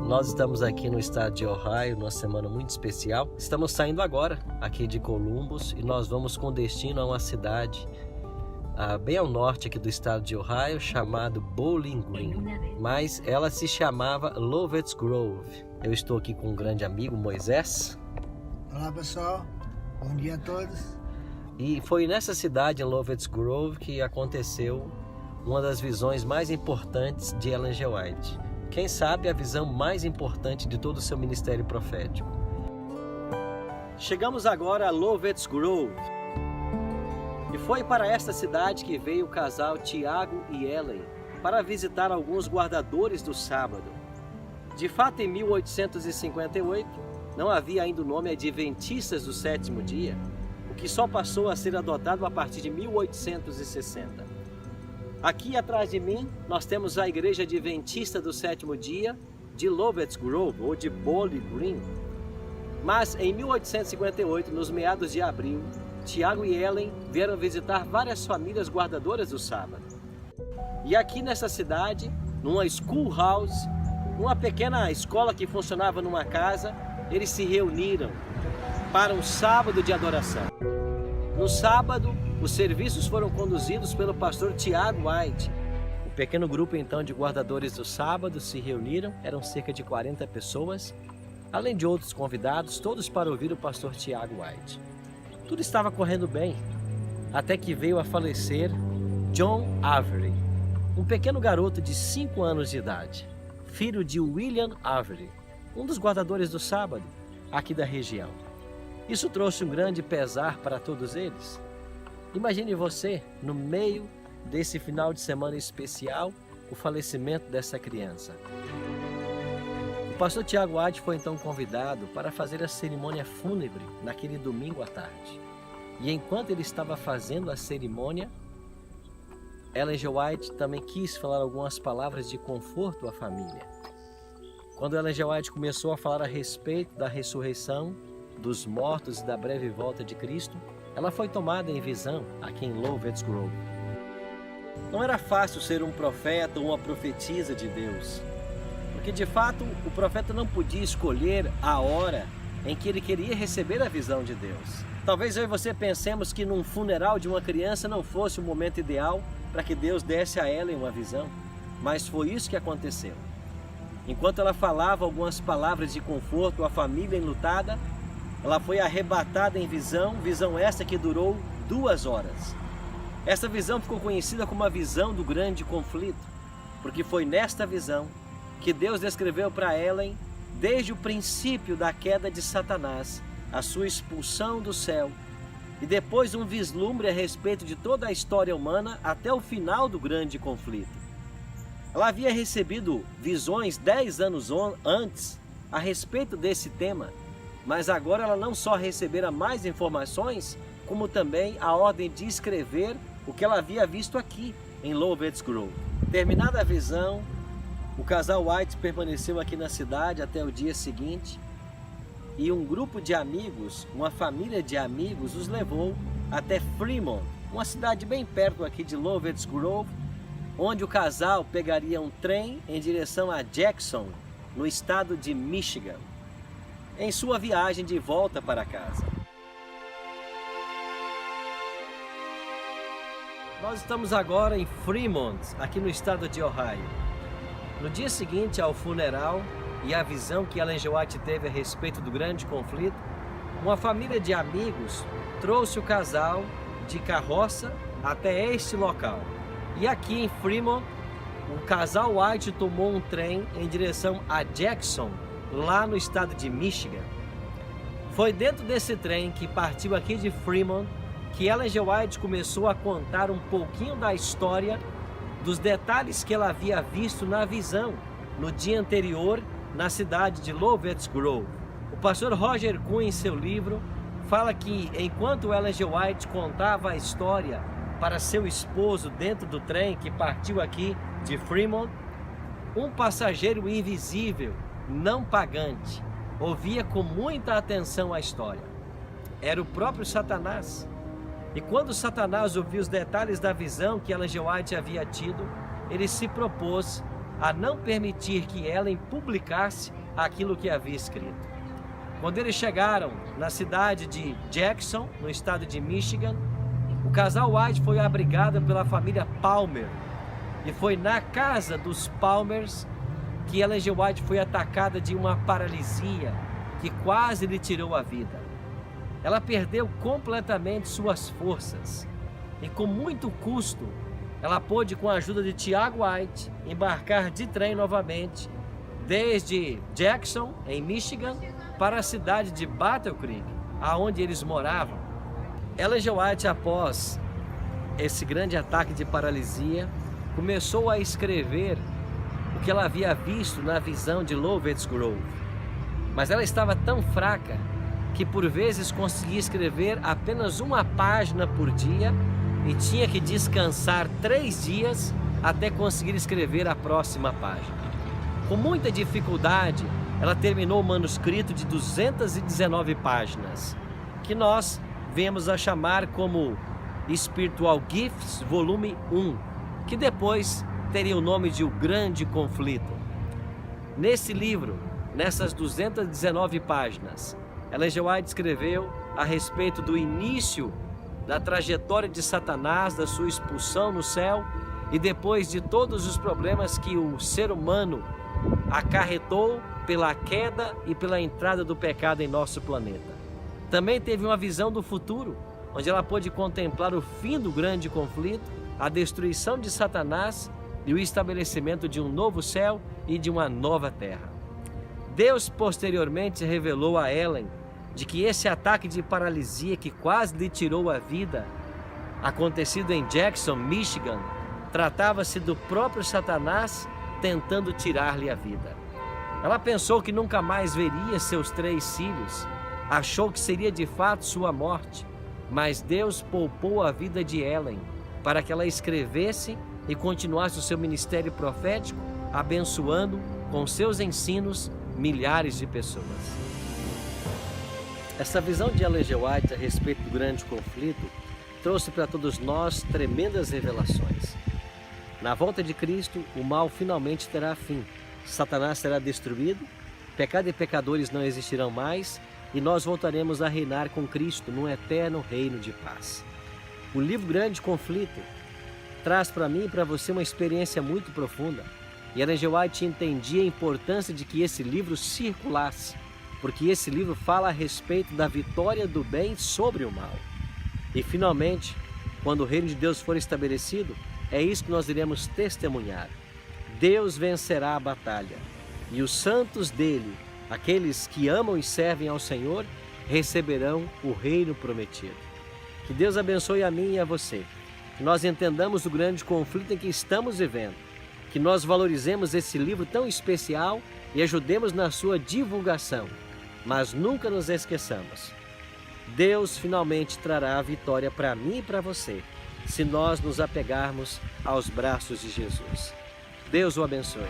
Nós estamos aqui no estado de Ohio, numa semana muito especial. Estamos saindo agora aqui de Columbus e nós vamos com destino a uma cidade bem ao norte aqui do estado de Ohio, chamado Bowling Green, mas ela se chamava Lovett's Grove. Eu estou aqui com um grande amigo, Moisés. Olá pessoal, bom dia a todos. E foi nessa cidade, em Lovett's Grove, que aconteceu uma das visões mais importantes de Ellen G. White. Quem sabe a visão mais importante de todo o seu ministério profético. Chegamos agora a Lovett's Grove. E foi para esta cidade que veio o casal Tiago e Ellen para visitar alguns guardadores do sábado. De fato, em 1858, não havia ainda o nome Adventistas do Sétimo Dia, o que só passou a ser adotado a partir de 1860. Aqui atrás de mim, nós temos a Igreja Adventista do Sétimo Dia de Lovett's Grove, ou de Bowling Green. Mas em 1858, nos meados de abril, Tiago e Ellen vieram visitar várias famílias guardadoras do sábado. E aqui nessa cidade, numa schoolhouse, numa pequena escola que funcionava numa casa, eles se reuniram para um sábado de adoração. No sábado, os serviços foram conduzidos pelo pastor Tiago White. O pequeno grupo então de guardadores do sábado se reuniram, eram cerca de 40 pessoas, além de outros convidados, todos para ouvir o pastor Tiago White. Tudo estava correndo bem, até que veio a falecer John Avery, um pequeno garoto de 5 anos de idade, filho de William Avery, um dos guardadores do sábado aqui da região. Isso trouxe um grande pesar para todos eles. Imagine você, no meio desse final de semana especial, o falecimento dessa criança. O pastor Tiago White foi então convidado para fazer a cerimônia fúnebre naquele domingo à tarde. E enquanto ele estava fazendo a cerimônia, Ellen G. White também quis falar algumas palavras de conforto à família. Quando Ellen G. White começou a falar a respeito da ressurreição, dos mortos e da breve volta de Cristo, ela foi tomada em visão aqui em Lovett's Grove. Não era fácil ser um profeta ou uma profetisa de Deus, porque de fato o profeta não podia escolher a hora em que ele queria receber a visão de Deus. Talvez eu e você pensemos que num funeral de uma criança não fosse o momento ideal para que Deus desse a Ellen uma visão, mas foi isso que aconteceu. Enquanto ela falava algumas palavras de conforto à família enlutada, ela foi arrebatada em visão essa que durou 2 horas. Essa visão ficou conhecida como a visão do grande conflito, porque foi nesta visão que Deus descreveu para Ellen, desde o princípio da queda de Satanás, a sua expulsão do céu, e depois um vislumbre a respeito de toda a história humana até o final do grande conflito. Ela havia recebido visões 10 anos antes a respeito desse tema, mas agora ela não só recebera mais informações, como também a ordem de escrever o que ela havia visto aqui em Lovett's Grove. Terminada a visão, o casal White permaneceu aqui na cidade até o dia seguinte e um grupo de amigos, uma família de amigos, os levou até Fremont, uma cidade bem perto aqui de Lovett's Grove, onde o casal pegaria um trem em direção a Jackson, no estado de Michigan, em sua viagem de volta para casa. Nós estamos agora em Fremont, aqui no estado de Ohio. No dia seguinte ao funeral e à visão que Ellen G. White teve a respeito do grande conflito, uma família de amigos trouxe o casal de carroça até este local. E aqui em Fremont, o casal White tomou um trem em direção a Jackson, lá no estado de Michigan. Foi dentro desse trem que partiu aqui de Fremont que Ellen G. White começou a contar um pouquinho da história, dos detalhes que ela havia visto na visão no dia anterior na cidade de Lovett's Grove. O pastor Roger Kuhn, em seu livro, fala que enquanto Ellen G. White contava a história para seu esposo dentro do trem que partiu aqui de Fremont, um passageiro invisível, não pagante, ouvia com muita atenção a história. Era o próprio Satanás. E quando Satanás ouviu os detalhes da visão que Ellen G. White havia tido, ele se propôs a não permitir que Ellen publicasse aquilo que havia escrito. Quando eles chegaram na cidade de Jackson, no estado de Michigan, o casal White foi abrigado pela família Palmer. E foi na casa dos Palmers que Ellen G. White foi atacada de uma paralisia que quase lhe tirou a vida. Ela perdeu completamente suas forças e, com muito custo, ela pôde, com a ajuda de Tiago White, embarcar de trem novamente desde Jackson, em Michigan, para a cidade de Battle Creek, aonde eles moravam. Ellen G. White, após esse grande ataque de paralisia, começou a escrever o que ela havia visto na visão de Lovetts Grove. Mas ela estava tão fraca que por vezes conseguia escrever apenas uma página por dia e tinha que descansar 3 dias até conseguir escrever a próxima página. Com muita dificuldade, ela terminou o manuscrito de 219 páginas, que nós vemos a chamar como Spiritual Gifts, volume 1, que depois teria o nome de O Grande Conflito. Nesse livro, nessas 219 páginas, Ellen G. White escreveu a respeito do início da trajetória de Satanás, da sua expulsão no céu e depois de todos os problemas que o ser humano acarretou pela queda e pela entrada do pecado em nosso planeta. Também teve uma visão do futuro, onde ela pôde contemplar o fim do grande conflito, a destruição de Satanás e o estabelecimento de um novo céu e de uma nova terra. Deus posteriormente revelou a Ellen de que esse ataque de paralisia que quase lhe tirou a vida, acontecido em Jackson, Michigan, tratava-se do próprio Satanás tentando tirar-lhe a vida. Ela pensou que nunca mais veria seus 3 filhos, achou que seria de fato sua morte, mas Deus poupou a vida de Ellen para que ela escrevesse e continuasse o seu ministério profético, abençoando com seus ensinos milhares de pessoas. Essa visão de Ellen G. White a respeito do grande conflito trouxe para todos nós tremendas revelações. Na volta de Cristo, o mal finalmente terá fim. Satanás será destruído, pecado e pecadores não existirão mais e nós voltaremos a reinar com Cristo num eterno reino de paz. O livro Grande Conflito traz para mim e para você uma experiência muito profunda. E Ellen G. White entendia a importância de que esse livro circulasse, porque esse livro fala a respeito da vitória do bem sobre o mal. E finalmente, quando o reino de Deus for estabelecido, é isso que nós iremos testemunhar. Deus vencerá a batalha e os santos dele, aqueles que amam e servem ao Senhor, receberão o reino prometido. Que Deus abençoe a mim e a você. Que nós entendamos o grande conflito em que estamos vivendo. Que nós valorizemos esse livro tão especial e ajudemos na sua divulgação. Mas nunca nos esqueçamos. Deus finalmente trará a vitória para mim e para você, se nós nos apegarmos aos braços de Jesus. Deus o abençoe.